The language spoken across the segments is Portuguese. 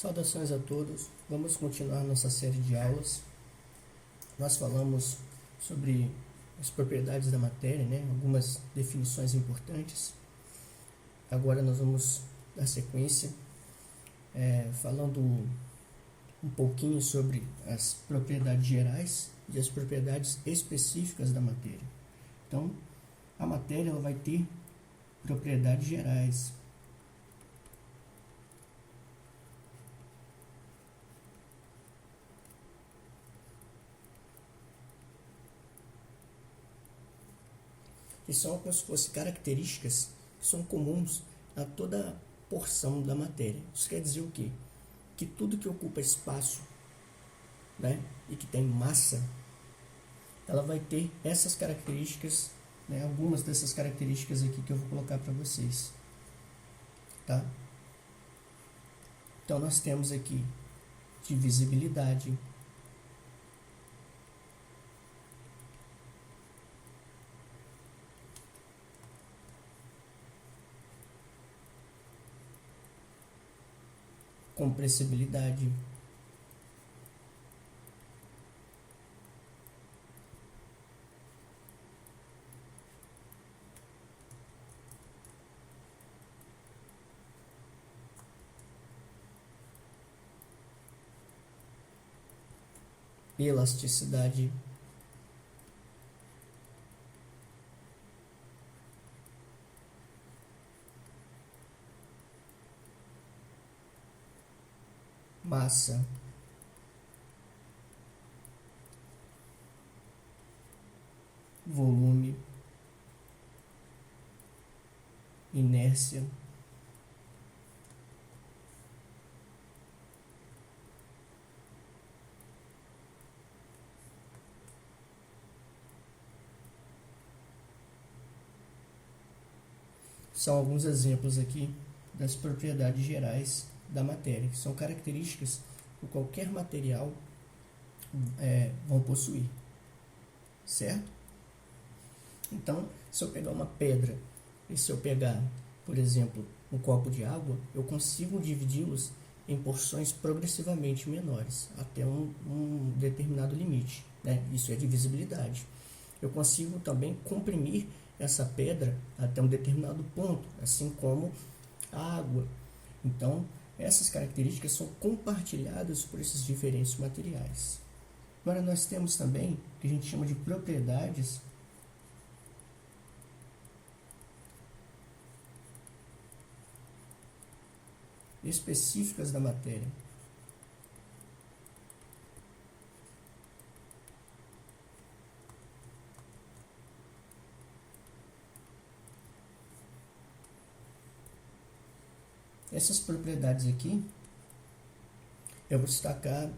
Saudações a todos. Vamos continuar nossa série de aulas. Nós falamos sobre as propriedades da matéria, algumas definições importantes. Agora nós vamos dar sequência falando um pouquinho sobre as propriedades gerais e as propriedades específicas da matéria. Então, a matéria ela vai ter propriedades gerais. Que são como se fossem características que são comuns a toda porção da matéria. Isso quer dizer o quê? Que tudo que ocupa espaço, e que tem massa, ela vai ter essas características, algumas dessas características aqui que eu vou colocar para vocês. Tá? Então, nós temos aqui divisibilidade, compressibilidade, elasticidade, massa, volume, inércia, são alguns exemplos aqui das propriedades gerais da matéria, que são características que qualquer material vão possuir, certo? Então, se eu pegar uma pedra e se eu pegar, por exemplo, um copo de água, eu consigo dividi-los em porções progressivamente menores, até um determinado limite, Isso é divisibilidade. Eu consigo também comprimir essa pedra até um determinado ponto, assim como a água. Então, essas características são compartilhadas por esses diferentes materiais. Agora, nós temos também o que a gente chama de propriedades específicas da matéria. Essas propriedades aqui, eu vou destacar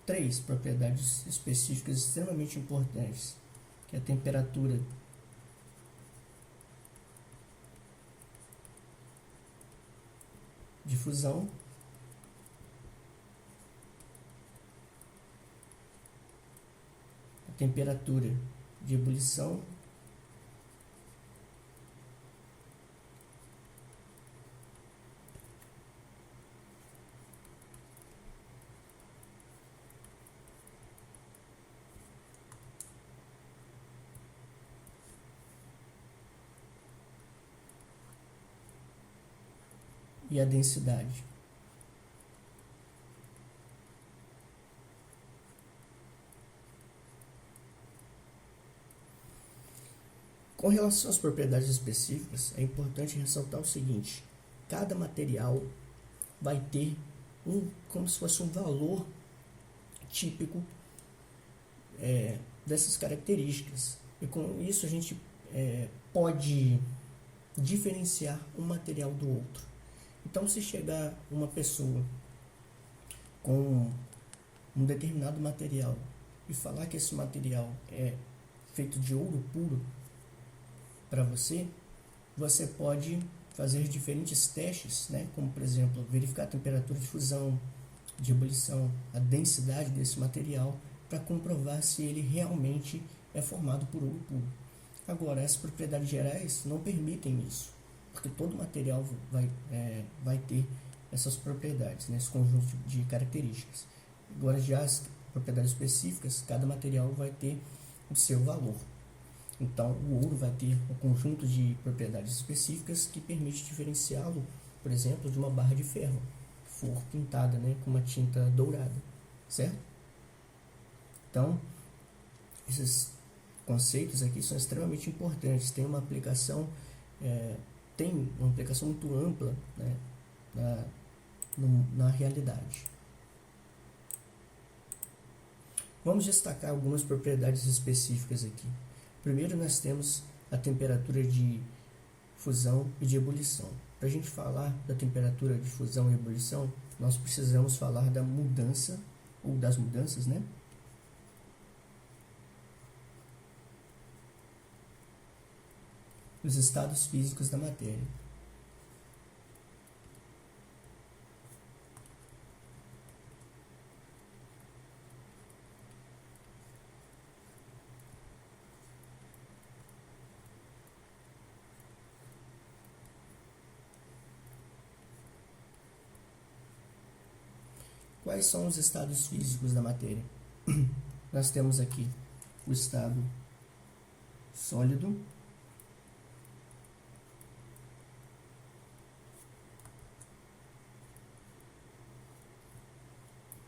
três propriedades específicas extremamente importantes, que é a temperatura, de fusão, a temperatura de ebulição e a densidade. Com relação às propriedades específicas, é importante ressaltar o seguinte: cada material vai ter como se fosse um valor típico dessas características. E com isso a gente pode diferenciar um material do outro. Então, se chegar uma pessoa com um determinado material e falar que esse material é feito de ouro puro para você, você pode fazer diferentes testes, como por exemplo, verificar a temperatura de fusão, de ebulição, a densidade desse material, para comprovar se ele realmente é formado por ouro puro. Agora, as propriedades gerais não permitem isso, porque todo material vai ter essas propriedades, né, esse conjunto de características. Agora, já as propriedades específicas, cada material vai ter o seu valor. Então, o ouro vai ter um conjunto de propriedades específicas que permite diferenciá-lo, por exemplo, de uma barra de ferro, que for pintada, né, com uma tinta dourada, certo? Então, esses conceitos aqui são extremamente importantes, tem uma aplicação muito ampla, né, na realidade. Vamos destacar algumas propriedades específicas aqui. Primeiro, nós temos a temperatura de fusão e de ebulição. Para a gente falar da temperatura de fusão e ebulição, nós precisamos falar da mudança, ou das mudanças, né? Os estados físicos da matéria. Quais são os estados físicos da matéria? Nós temos aqui o estado sólido,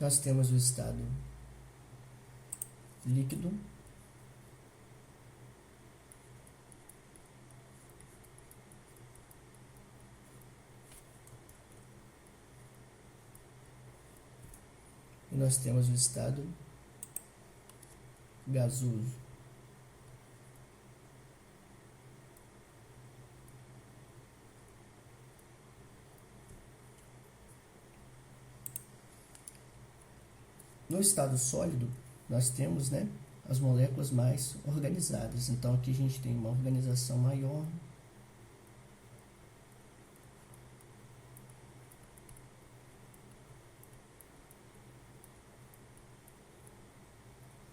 nós temos o estado líquido, e nós temos o estado gasoso. No estado sólido, nós temos, né, as moléculas mais organizadas. Então, aqui a gente tem uma organização maior.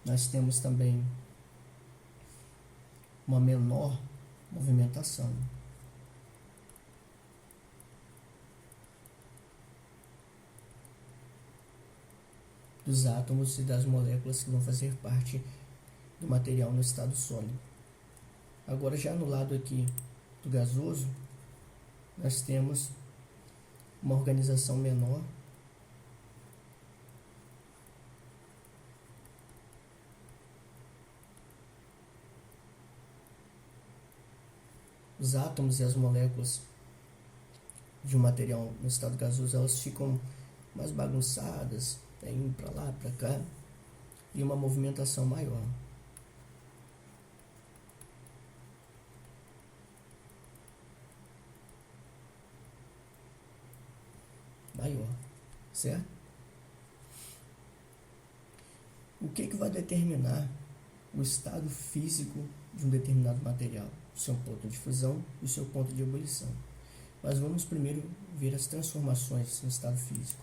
Nós temos também uma menor movimentação. Dos átomos e das moléculas que vão fazer parte do material no estado sólido. Agora, já no lado aqui do gasoso, nós temos uma organização menor. Os átomos e as moléculas de um material no estado gasoso, elas ficam mais bagunçadas, indo para lá, para cá, e uma movimentação maior. Certo? O que vai determinar o estado físico de um determinado material? O seu ponto de fusão e o seu ponto de ebulição. Mas vamos primeiro ver as transformações no estado físico.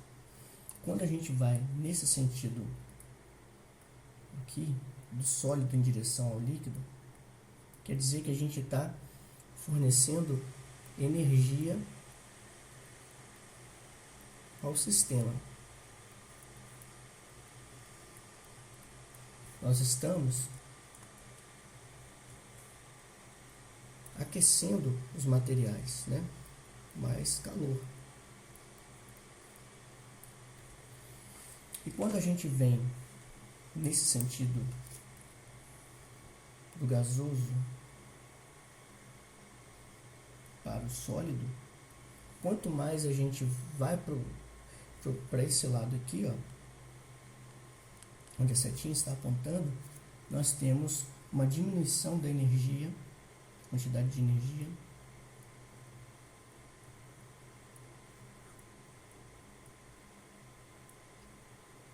Quando a gente vai nesse sentido aqui, do sólido em direção ao líquido, quer dizer que a gente está fornecendo energia ao sistema. Nós estamos aquecendo os materiais, né? Mais calor. E quando a gente vem nesse sentido do gasoso para o sólido, quanto mais a gente vai para esse lado aqui, ó, onde a setinha está apontando, nós temos uma diminuição da energia, quantidade de energia,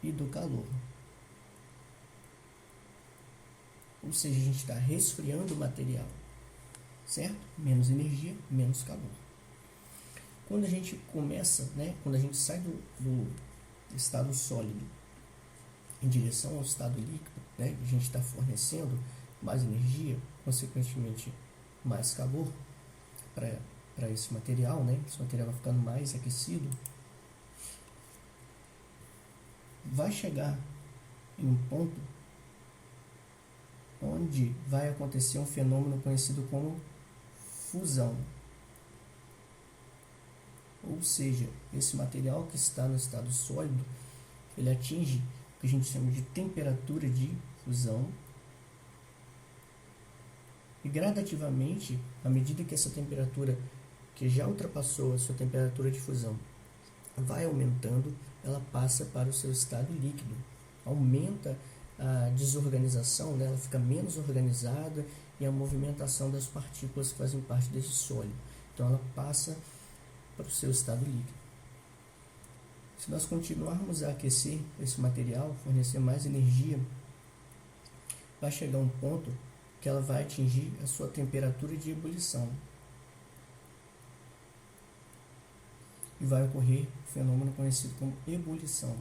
e do calor. Ou seja, a gente está resfriando o material, certo? Menos energia, menos calor. Quando a gente começa, né, quando a gente sai do estado sólido em direção ao estado líquido, né, a gente está fornecendo mais energia, consequentemente mais calor para esse material, né? Esse material vai ficando mais aquecido. vai chegar em um ponto onde vai acontecer um fenômeno conhecido como fusão. Ou seja, esse material que está no estado sólido, ele atinge o que a gente chama de temperatura de fusão. E gradativamente, à medida que essa temperatura, que já ultrapassou a sua temperatura de fusão, vai aumentando, ela passa para o seu estado líquido. Aumenta a desorganização, né? Ela fica menos organizada e a movimentação das partículas que fazem parte desse sólido. Então ela passa para o seu estado líquido. Se nós continuarmos a aquecer esse material, fornecer mais energia, vai chegar um ponto que ela vai atingir a sua temperatura de ebulição. E vai ocorrer um fenômeno conhecido como ebulição.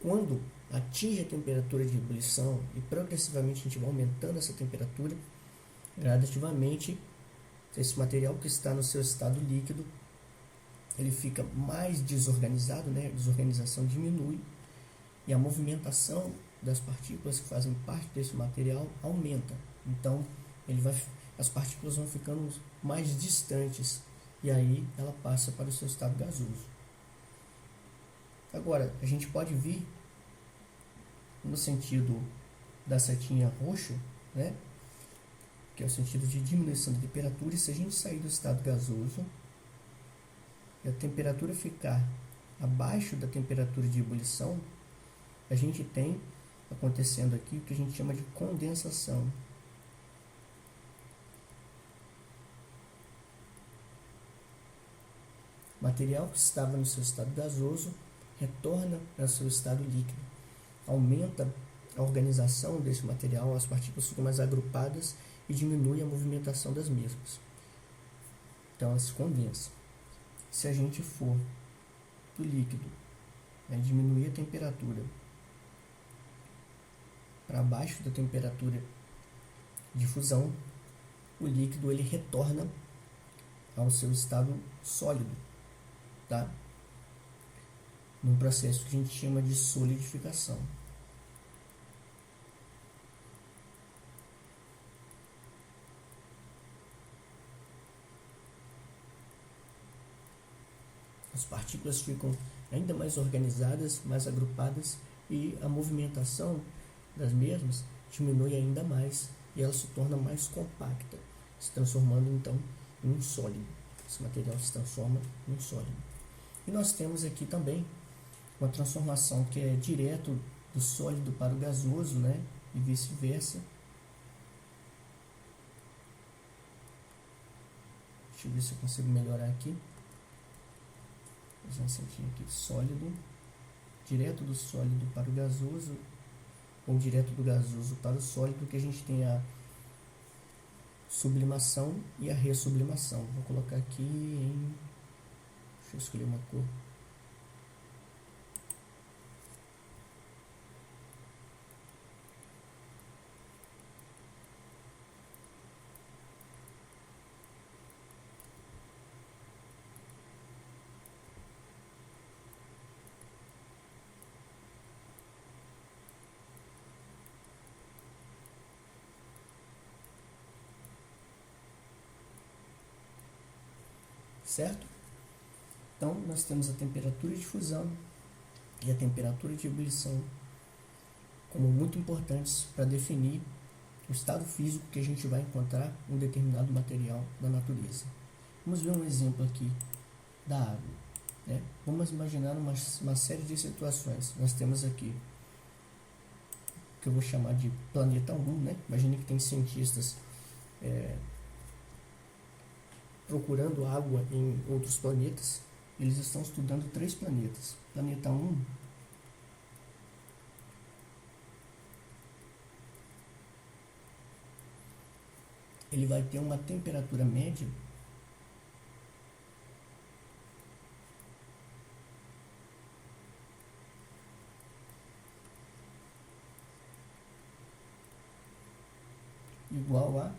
Quando atinge a temperatura de ebulição e progressivamente a gente vai aumentando essa temperatura, gradativamente, esse material que está no seu estado líquido, ele fica mais desorganizado, né? A desorganização diminui e a movimentação das partículas que fazem parte desse material aumenta. Então, as partículas vão ficando mais distantes e aí ela passa para o seu estado gasoso. Agora, a gente pode vir no sentido da setinha roxo, né? Que é o sentido de diminuição da temperatura, e se a gente sair do estado gasoso e a temperatura ficar abaixo da temperatura de ebulição, a gente tem acontecendo aqui o que a gente chama de condensação. O material que estava no seu estado gasoso retorna ao seu estado líquido. Aumenta a organização desse material, as partículas ficam mais agrupadas e diminui a movimentação das mesmas. Então ela se condensa. Se a gente for do líquido, diminuir a temperatura para baixo da temperatura de fusão, o líquido ele retorna ao seu estado sólido, tá? Num processo que a gente chama de solidificação. As partículas ficam ainda mais organizadas, mais agrupadas, e a movimentação das mesmas diminui ainda mais e ela se torna mais compacta, se transformando então em um sólido. Esse material se transforma em um sólido. E nós temos aqui também uma transformação que é direto do sólido para o gasoso, né? E vice-versa. Deixa eu ver se eu consigo melhorar aqui. Fazer uma setinha aqui, sólido, direto do sólido para o gasoso, ou direto do gasoso para o sólido, que a gente tem a sublimação e a ressublimação. Vou colocar aqui em... Deixa eu escolher uma cor. Certo? Então, nós temos a temperatura de fusão e a temperatura de ebulição como muito importantes para definir o estado físico que a gente vai encontrar em um determinado material da natureza. Vamos ver um exemplo aqui da água, né? Vamos imaginar uma série de situações. Nós temos aqui o que eu vou chamar de planeta 1, né? Imagine que tem cientistas procurando água em outros planetas. Eles estão estudando 3 planetas. Planeta 1, ele vai ter uma temperatura média igual a,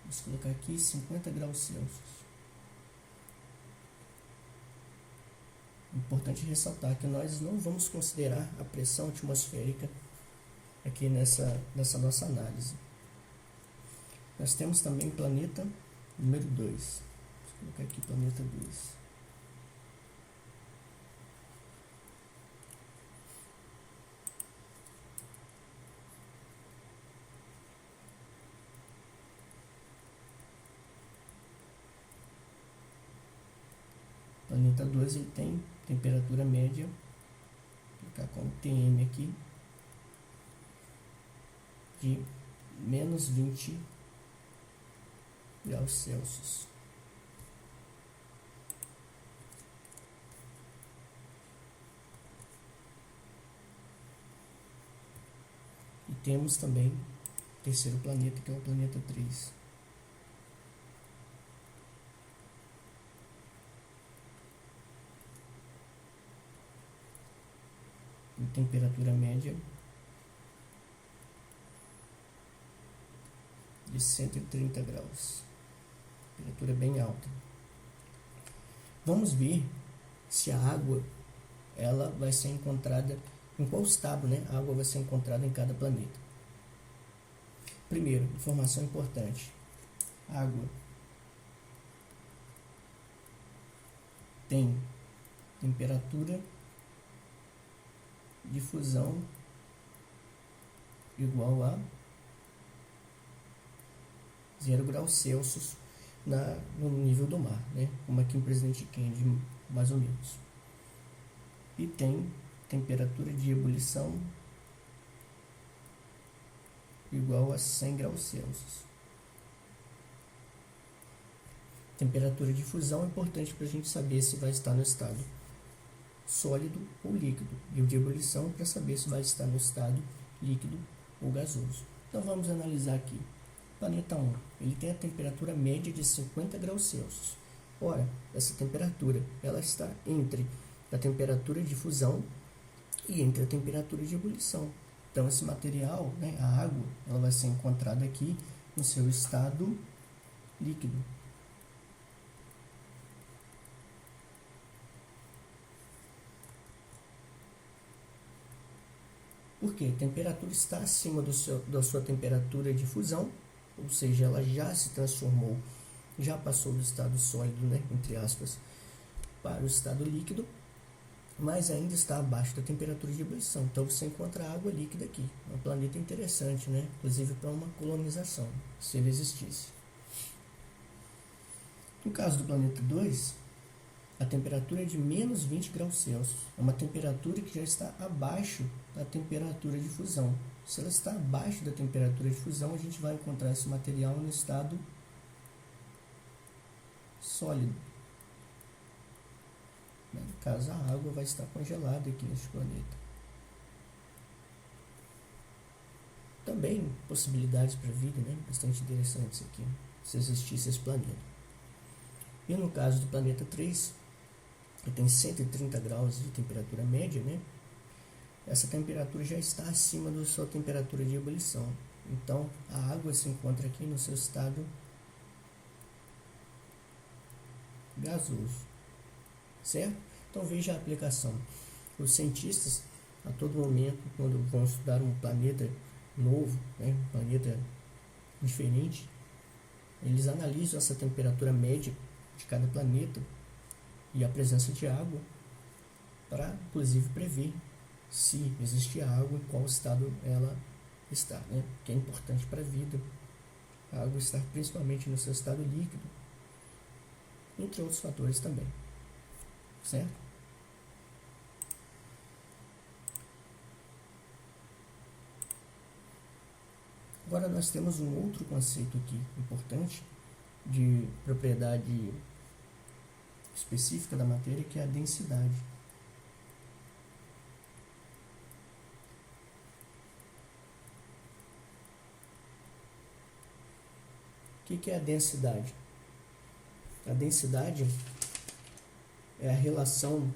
vamos colocar aqui, 50 graus Celsius. Importante ressaltar que nós não vamos considerar a pressão atmosférica aqui nessa nossa análise. Nós temos também planeta número 2. Vou colocar aqui planeta 2. Planeta 2 ele tem temperatura média, vou colocar com TM aqui, de menos 20 graus Celsius. E temos também o terceiro planeta, que é o planeta 3. Em temperatura média de 130 graus. Temperatura bem alta. Vamos ver se a água ela vai ser encontrada em qual estado, né? A água vai ser encontrada em cada planeta. Primeiro, informação importante. A água tem temperatura de fusão igual a 0 graus Celsius no nível do mar, né? Como aqui em Presidente Kennedy, mais ou menos. E tem temperatura de ebulição igual a 100 graus Celsius. Temperatura de fusão é importante para a gente saber se vai estar no estado sólido ou líquido, e o de ebulição para saber se vai estar no estado líquido ou gasoso. Então vamos analisar aqui. Planeta 1, ele tem a temperatura média de 50 graus Celsius. Ora, essa temperatura ela está entre a temperatura de fusão e entre a temperatura de ebulição. Então esse material, né, a água, ela vai ser encontrada aqui no seu estado líquido. Por quê? A temperatura está acima da sua temperatura de fusão, ou seja, ela já se transformou, já passou do estado sólido, né, entre aspas, para o estado líquido, mas ainda está abaixo da temperatura de ebulição. Então você encontra água líquida aqui. É um planeta interessante, né? Inclusive para uma colonização, se ele existisse. No caso do planeta 2, a temperatura é de menos 20 graus Celsius. É uma temperatura que já está abaixo da temperatura de fusão. Se ela está abaixo da temperatura de fusão, a gente vai encontrar esse material no estado sólido. No caso, a água vai estar congelada aqui neste planeta. Também possibilidades para a vida, né? Bastante interessantes aqui, se existisse esse planeta. E no caso do planeta 3, que tem 130 graus de temperatura média, né? Essa temperatura já está acima da sua temperatura de ebulição. Então, a água se encontra aqui no seu estado gasoso, certo? Então, veja a aplicação. Os cientistas, a todo momento, quando vão estudar um planeta novo, né, um planeta diferente, eles analisam essa temperatura média de cada planeta e a presença de água para, inclusive, prever se existe água, em qual estado ela está, né? Que é importante para a vida. A água está principalmente no seu estado líquido, entre outros fatores também, certo? Agora nós temos um outro conceito aqui importante de propriedade específica da matéria, que é a densidade. O que é a densidade? A densidade é a relação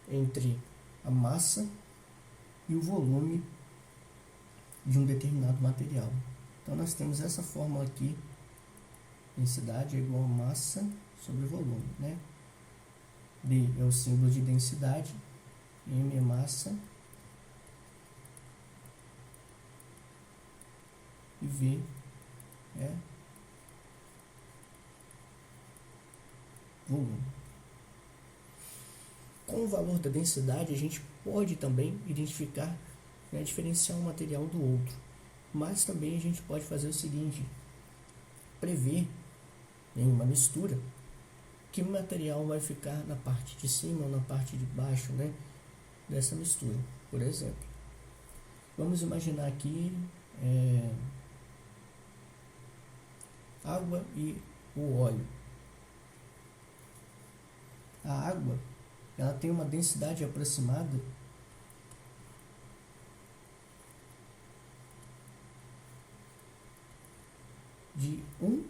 entre a massa e o volume de um determinado material. Então nós temos essa fórmula aqui: densidade é igual a massa sobre volume, né? D é o símbolo de densidade, M é massa e V é volume. Com o valor da densidade, a gente pode também identificar, né, diferenciar um material do outro. Mas também a gente pode fazer o seguinte, prever em uma mistura que material vai ficar na parte de cima ou na parte de baixo, né, dessa mistura. Por exemplo, vamos imaginar aqui água e o óleo. A água, ela tem uma densidade aproximada de 1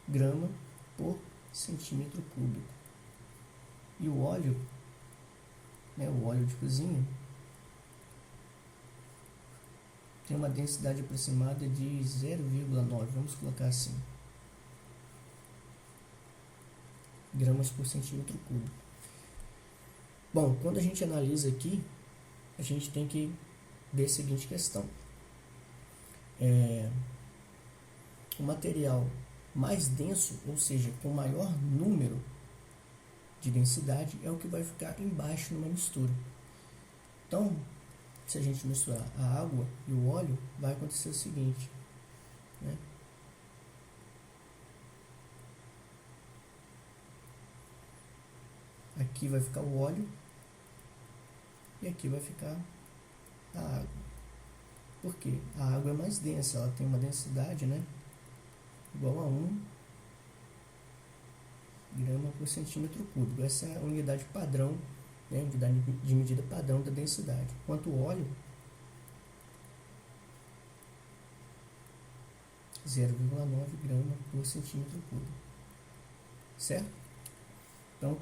grama por centímetro cúbico. E o óleo, né, o óleo de cozinha, tem uma densidade aproximada de 0,9, vamos colocar assim, gramas por centímetro cúbico. Bom, quando a gente analisa aqui, a gente tem que ver a seguinte questão. O material mais denso, ou seja, com maior número de densidade, é o que vai ficar embaixo numa mistura. Então, se a gente misturar a água e o óleo, vai acontecer o seguinte, né? Aqui vai ficar o óleo e aqui vai ficar a água. Por quê? A água é mais densa, ela tem uma densidade, né, igual a 1 grama por centímetro cúbico. Essa é a unidade padrão, né, unidade de medida padrão da densidade. Enquanto o óleo, 0,9 grama por centímetro cúbico. Certo? Então,